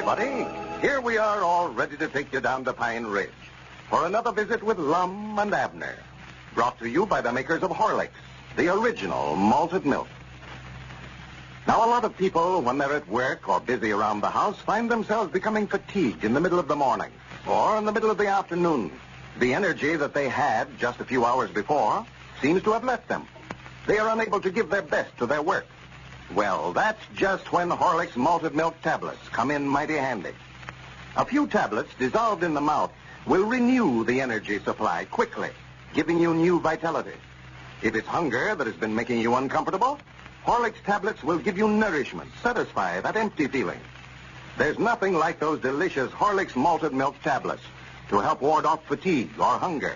everybody. Here we are all ready to take you down to Pine Ridge for another visit with Lum and Abner. Brought to you by the makers of Horlicks, the original malted milk. Now, a lot of people, when they're at work or busy around the house, find themselves becoming fatigued in the middle of the morning or in the middle of the afternoon. The energy that they had just a few hours before seems to have left them. They are unable to give their best to their work. Well, that's just when Horlicks malted milk tablets come in mighty handy. A few tablets dissolved in the mouth will renew the energy supply quickly, giving you new vitality. If it's hunger that has been making you uncomfortable, Horlicks tablets will give you nourishment, satisfy that empty feeling. There's nothing like those delicious Horlicks malted milk tablets to help ward off fatigue or hunger.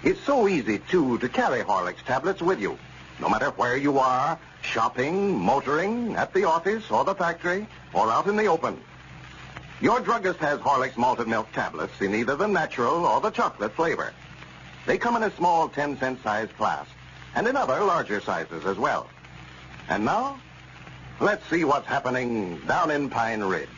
It's so easy, too, to carry Horlicks tablets with you, no matter where you are, shopping, motoring, at the office or the factory, or out in the open. Your druggist has Horlicks malted milk tablets in either the natural or the chocolate flavor. They come in a small 10-cent size flask, and in other larger sizes as well. And now, let's see what's happening down in Pine Ridge.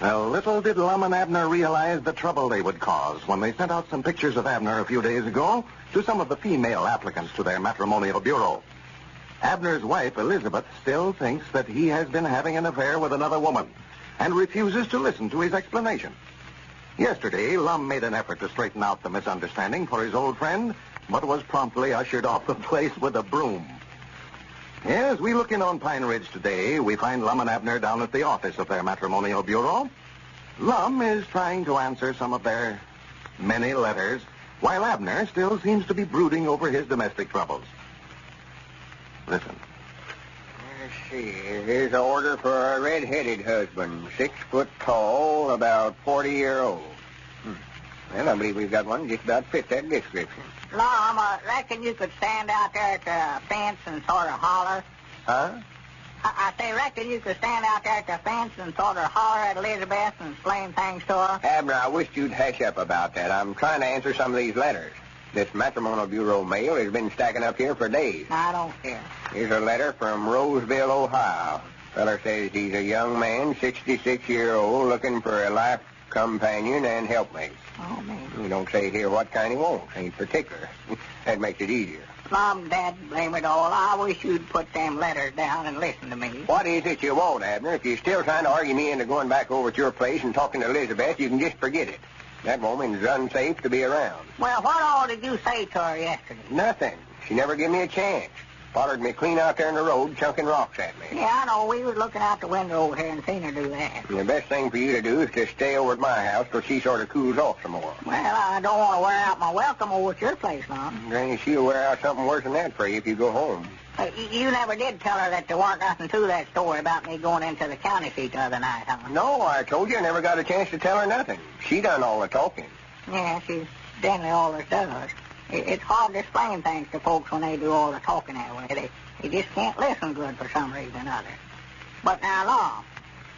Well, little did Lum and Abner realize the trouble they would cause when they sent out some pictures of Abner a few days ago to some of the female applicants to their matrimonial bureau. Abner's wife, Elizabeth, still thinks that he has been having an affair with another woman and refuses to listen to his explanation. Yesterday, Lum made an effort to straighten out the misunderstanding for his old friend, but was promptly ushered off the place with a broom. As we look in on Pine Ridge today, we find Lum and Abner down at the office of their matrimonial bureau. Lum is trying to answer some of their many letters, while Abner still seems to be brooding over his domestic troubles. Listen. Let's see. Here's an order for a red-headed husband, 6 foot tall, about 40-year-old. Well, I believe we've got one just about fit that description. Lum, I reckon you could stand out there at the fence and sort of holler. Huh? I say, reckon you could stand out there at the fence and sort of holler at Elizabeth and explain things to her? Abner, I wish you'd hush up about that. I'm trying to answer some of these letters. This matrimonial bureau mail has been stacking up here for days. I don't care. Here's a letter from Roseville, Ohio. Feller says he's a young man, 66-year-old, looking for a life companion and helpmate. Oh, man. You don't say here what kind he wants. Ain't particular. That makes it easier. Mom, Dad, blame it all. I wish you'd put them letters down and listen to me. What is it you want, Abner? If you're still trying to argue me into going back over to your place and talking to Elizabeth, you can just forget it. That woman's unsafe to be around. Well, what all did you say to her yesterday? Nothing. She never gave me a chance. Followed me clean out there in the road, chunking rocks at me. Yeah, I know. We was looking out the window over here and seen her do that. And the best thing for you to do is to stay over at my house till she sort of cools off some more. Well, I don't want to wear out my welcome over at your place, Mom. Granny, she'll wear out something worse than that for you if you go home. You never did tell her that there weren't nothing to that story about me going into the county seat the other night, huh? No, I told you I never got a chance to tell her nothing. She done all the talking. Yeah, she's generally all there does. It's hard to explain things to folks when they do all the talking that way. They just can't listen good for some reason or other. But now, Lum,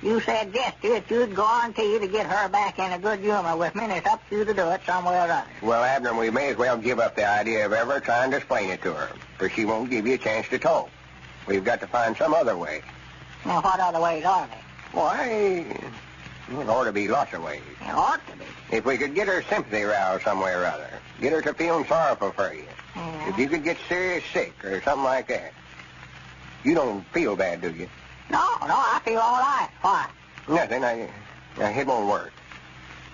you said yesterday that you'd guarantee to get her back in a good humor with me, and it's up to you to do it some way or other. Well, Abner, we may as well give up the idea of ever trying to explain it to her, for she won't give you a chance to talk. We've got to find some other way. Now, what other ways are they? Why, there ought to be lots of ways. There ought to be. If we could get her sympathy roused some way or other, get her to feeling sorrowful for you. Yeah. If you could get serious sick or something like that. You don't feel bad, do you? No, I feel all right. Why? Nothing. It won't work.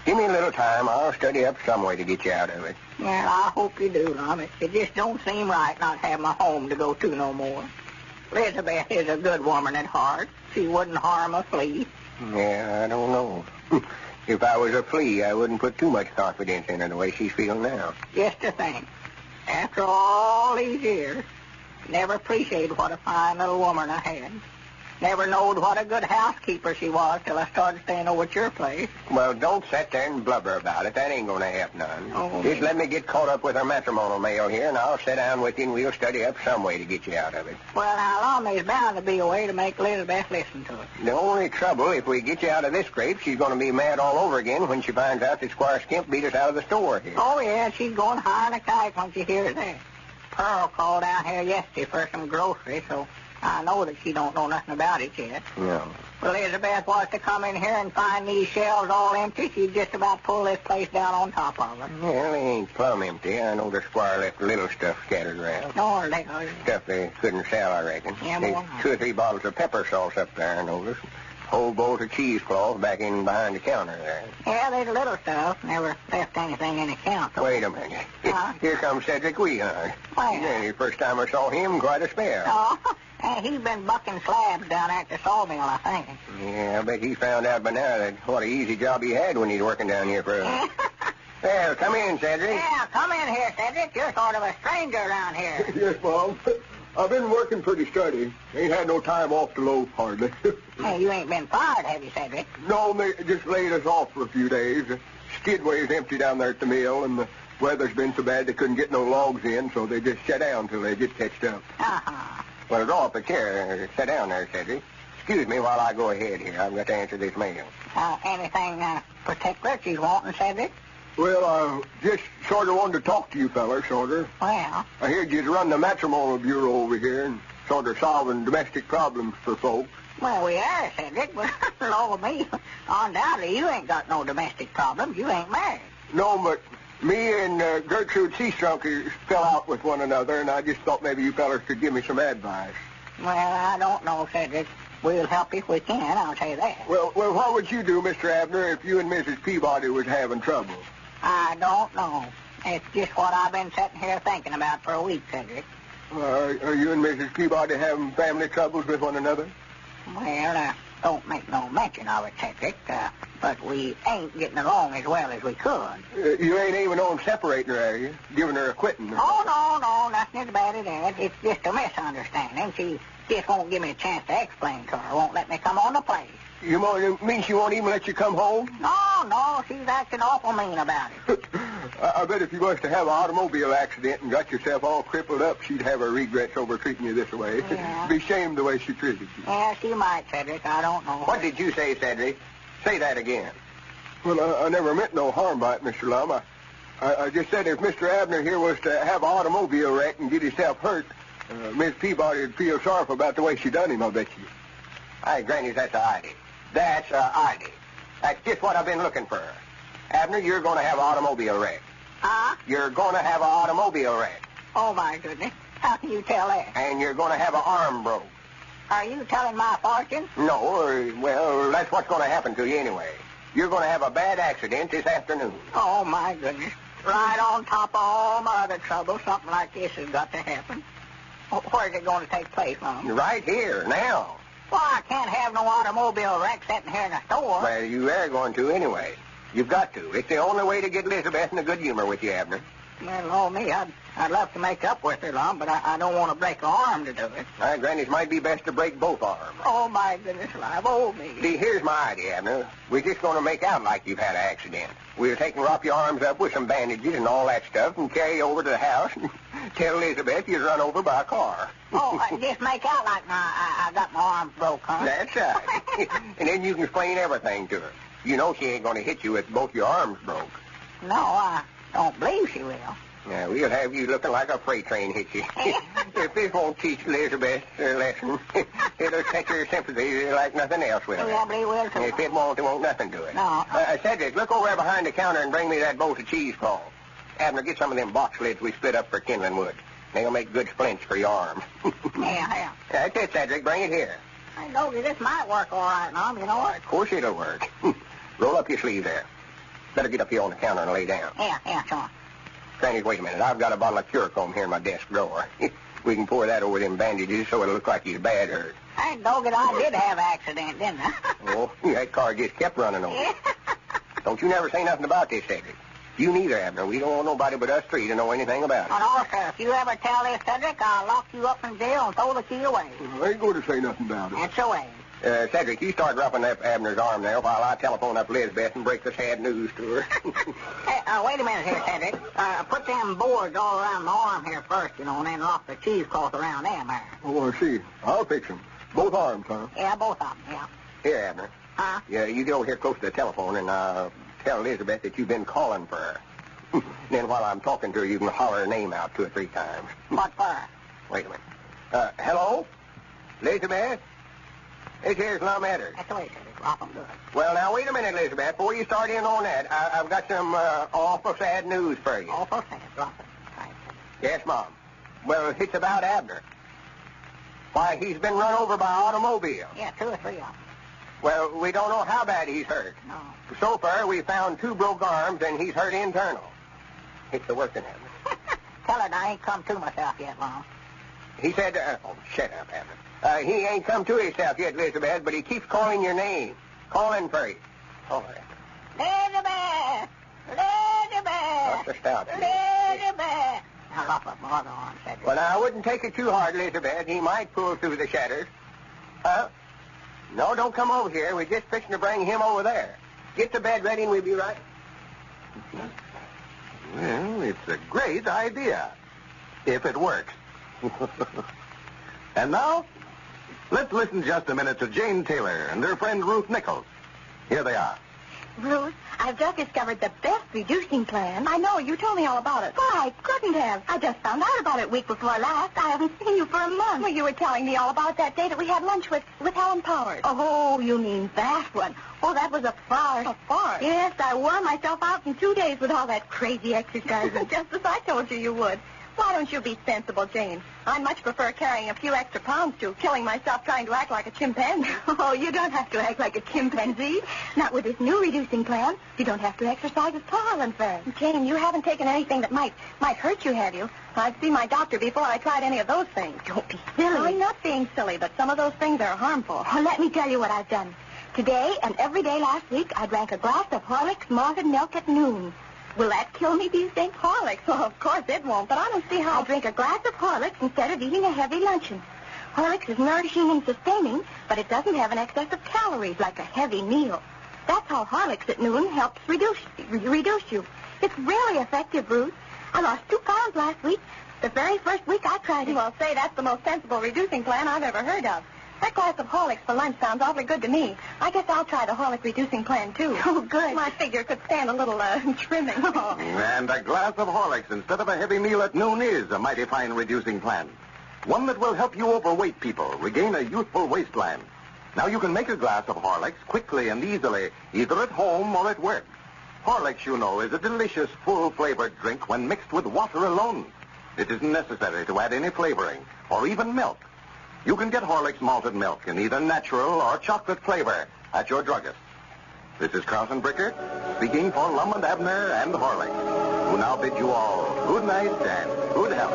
Give me a little time. I'll study up some way to get you out of it. Yeah, I hope you do, Lum. It just don't seem right not having a home to go to no more. Elizabeth is a good woman at heart. She wouldn't harm a flea. Yeah, I don't know. If I was a flea, I wouldn't put too much confidence in her the way she's feeling now. Just to think, after all these years, never appreciated what a fine little woman I had. Never knowed what a good housekeeper she was till I started staying over at your place. Well, don't sit there and blubber about it. That ain't going to help none. Oh, just let me get caught up with her matrimonial mail here, and I'll sit down with you, and we'll study up some way to get you out of it. Well, now, Lum, there's bound to be a way to make Elizabeth listen to it. The only trouble, if we get you out of this scrape, she's going to be mad all over again when she finds out that Squire Skimp beat us out of the store here. Oh, yeah, she's going higher than a kite when she hears that. Pearl called down here yesterday for some groceries, so I know that she don't know nothing about it yet. No. Well, Elizabeth was to come in here and find these shelves all empty, she'd just about pull this place down on top of it. Well, they ain't plumb empty. I know the squire left a little stuff scattered around. No, they are. Stuff they couldn't sell, I reckon. Yeah, There's more. 2 or 3 bottles of pepper sauce up there, I noticed. Whole bowl of cheesecloth back in behind the counter there. Yeah, there's little stuff. Never left anything in the counter. Wait a minute. Huh? Here comes Cedric Weehart. Why? Yeah, the first time I saw him, quite a spell. Oh, he's been bucking slabs down at the sawmill, I think. Yeah, I bet he found out by now that what an easy job he had when he was working down here for us. Well, come in, Cedric. Yeah, come in here, Cedric. You're sort of a stranger around here. Yes, Mom. I've been working pretty steady. Ain't had no time off to loaf, hardly. Hey, you ain't been fired, have you, Cedric? No, they just laid us off for a few days. The skidway's empty down there at the mill, and the weather's been so bad they couldn't get no logs in, so they just shut down till they get catched up. Uh-huh. Well, draw up a chair. Sit down there, Cedric. Excuse me while I go ahead here. I've got to answer this mail. Anything particular she's wanting, Cedric? Well, I just sort of wanted to talk to you fellas, sort of. Well, I heard you'd run the matrimonial bureau over here and sort of solving domestic problems for folks. well, we are, Cedric, but Lord me, undoubtedly you ain't got no domestic problems. You ain't married. No, but me and Gertrude Seastrunk fell out with one another, and I just thought maybe you fellas could give me some advice. Well, I don't know, Cedric. We'll help you if we can, I'll tell you that. Well, what would you do, Mr. Abner, if you and Mrs. Peabody was having trouble? I don't know. It's just what I've been sitting here thinking about for a week, Cedric. Are you and Mrs. Peabody having family troubles with one another? Well, don't make no mention of it, Cedric, but we ain't getting along as well as we could. You ain't even on separating her, are you? Giving her a quitting? Oh, no, nothing as bad as that. It's just a misunderstanding. She just won't give me a chance to explain to her. Won't let me come on the place. You mean she won't even let you come home? No, she's acting awful mean about it. I bet if you was to have an automobile accident and got yourself all crippled up, she'd have her regrets over treating you this way. Yeah. Be ashamed the way she treated you. Yeah, she might, Cedric. I don't know. What did you say, Cedric? Say that again. Well, I never meant no harm by it, Mr. Lum. I just said if Mr. Abner here was to have an automobile wreck and get himself hurt, Miss Peabody would feel sorrowful about the way she done him, I bet you. Hey, Granny, that's a idea. That's a idea. That's just what I've been looking for. Abner, you're going to have an automobile wreck. Huh? You're going to have an automobile wreck. Oh, my goodness. How can you tell that? And you're going to have an arm broke. Are you telling my fortune? No, well, that's what's going to happen to you anyway. You're going to have a bad accident this afternoon. Oh, my goodness. Right on top of all my other troubles, something like this has got to happen. Where's it going to take place, Mom? Right here, now. Well, I can't have no automobile wreck sitting here in the store. Well, you are going to anyway. You've got to. It's the only way to get Lizbeth in a good humor with you, Abner. Well, oh, me, I'd love to make up with her, Lum, but I don't want to break her arm to do it. Granny, it might be best to break both arms. Oh, my goodness alive. Oh, me. See, here's my idea, Abner. We're just going to make out like you've had an accident. We'll take and wrap your arms up with some bandages and all that stuff and carry you over to the house and tell Elizabeth you was run over by a car. Oh, just make out like I got my arm broke, huh? That's right. And then you can explain everything to her. You know she ain't going to hit you with both your arms broke. No, I don't believe she will. Yeah, we'll have you looking like a freight train hit you. If this won't teach Elizabeth a lesson, it'll catch her sympathy like nothing else will. Yeah, I believe it will, too. If it won't, there won't nothing to it. No. Cedric, look over there behind the counter and bring me that bolt of cheesecloth. Abner, get some of them box lids we split up for kindling wood. They'll make good splints for your arm. Yeah. That's it, Cedric. Bring it here. I know this might work all right, Mom. You know what? Of course it'll work. Roll up your sleeve there. Better get up here on the counter and lay down. Yeah, sure. Granny, wait a minute. I've got a bottle of Curacomb here in my desk drawer. We can pour that over them bandages so it'll look like he's bad hurt. Hey, dog it, I did have an accident, didn't I? Oh, that car just kept running over. Don't you never say nothing about this, Cedric. You neither, Abner. We don't want nobody but us three to know anything about it. And also, if you ever tell this, Cedric, I'll lock you up in jail and throw the key away. I ain't going to say nothing about it. That's the way. Cedric, you start wrapping up Abner's arm there while I telephone up Lizbeth and break the sad news to her. Hey, wait a minute here, Cedric. Put them boards all around my arm here first, you know, and then lock the cheesecloth around them there. Oh, I see. I'll fix them. Both arms, huh? Yeah, both of them, yeah. Here, Abner. Huh? Yeah, you get over here close to the telephone and tell Elizabeth that you've been calling for her. Then while I'm talking to her, you can holler her name out 2 or 3 times. What for? Wait a minute. Hello? Elizabeth? This here's Lum and Abner. That's the way it is. Awful good. Well, now, wait a minute, Elizabeth. Before you start in on that, I've got some awful sad news for you. Awful sad. Awful. Right. Yes, Mom. Well, it's about Abner. Why, he's been run over by an automobile. Yeah, 2 or 3 of them. Well, we don't know how bad he's hurt. No. So far, we found 2 broke arms, and he's hurt internal. It's the working Abner. Tell her I ain't come to myself yet, Long. He said, oh, shut up, Abner. He ain't come to himself yet, Elizabeth, but he keeps calling your name. Calling for you. Oh, Elizabeth! Elizabeth! What's the stout? Elizabeth! Now, lock up my other arm, said Well, now, I wouldn't take it too hard, Elizabeth. He might pull through the shatters. Huh? No, don't come over here. We're just fixing to bring him over there. Get the bed ready and we'll be right. Well, it's a great idea. If it works. And now, let's listen just a minute to Jane Taylor and her friend Ruth Nichols. Here they are. Ruth, I've just discovered the best reducing plan. I know. You told me all about it. Well, I couldn't have. I just found out about it week before last. I haven't seen you for a month. Well, you were telling me all about that day that we had lunch with Helen Powers. Oh, you mean that one. Oh, that was a farce. A farce? Yes, I wore myself out in 2 days with all that crazy exercise. Just as I told you would. Why don't you be sensible, Jane? I much prefer carrying a few extra pounds to killing myself trying to act like a chimpanzee. Oh, you don't have to act like a chimpanzee. Not with this new reducing plan. You don't have to exercise at all, in fact. Jane, you haven't taken anything that might hurt you, have you? I'd see my doctor before I tried any of those things. Don't be silly. I'm not being silly, but some of those things are harmful. Well, let me tell you what I've done. Today and every day last week, I drank a glass of Horlicks malted milk at noon. Will that kill me, do you think? Horlicks? Well, of course it won't, but I don't see how. I drink a glass of Horlicks instead of eating a heavy luncheon. Horlicks is nourishing and sustaining, but it doesn't have an excess of calories like a heavy meal. That's how Horlicks at noon helps reduce you. It's really effective, Ruth. I lost 2 pounds last week, the very first week I tried it. Well, say, that's the most sensible reducing plan I've ever heard of. That glass of Horlicks for lunch sounds awfully good to me. I guess I'll try the Horlick reducing plan, too. Oh, good. My figure could stand a little trimming. Oh. And a glass of Horlicks instead of a heavy meal at noon is a mighty fine reducing plan. One that will help you overweight people regain a youthful waistline. Now you can make a glass of Horlicks quickly and easily, either at home or at work. Horlicks, you know, is a delicious, full-flavored drink when mixed with water alone. It isn't necessary to add any flavoring or even milk. You can get Horlicks malted milk in either natural or chocolate flavor at your druggist. This is Carlton Brickert speaking for Lum and Abner and Horlicks, who now bid you all good night and good health.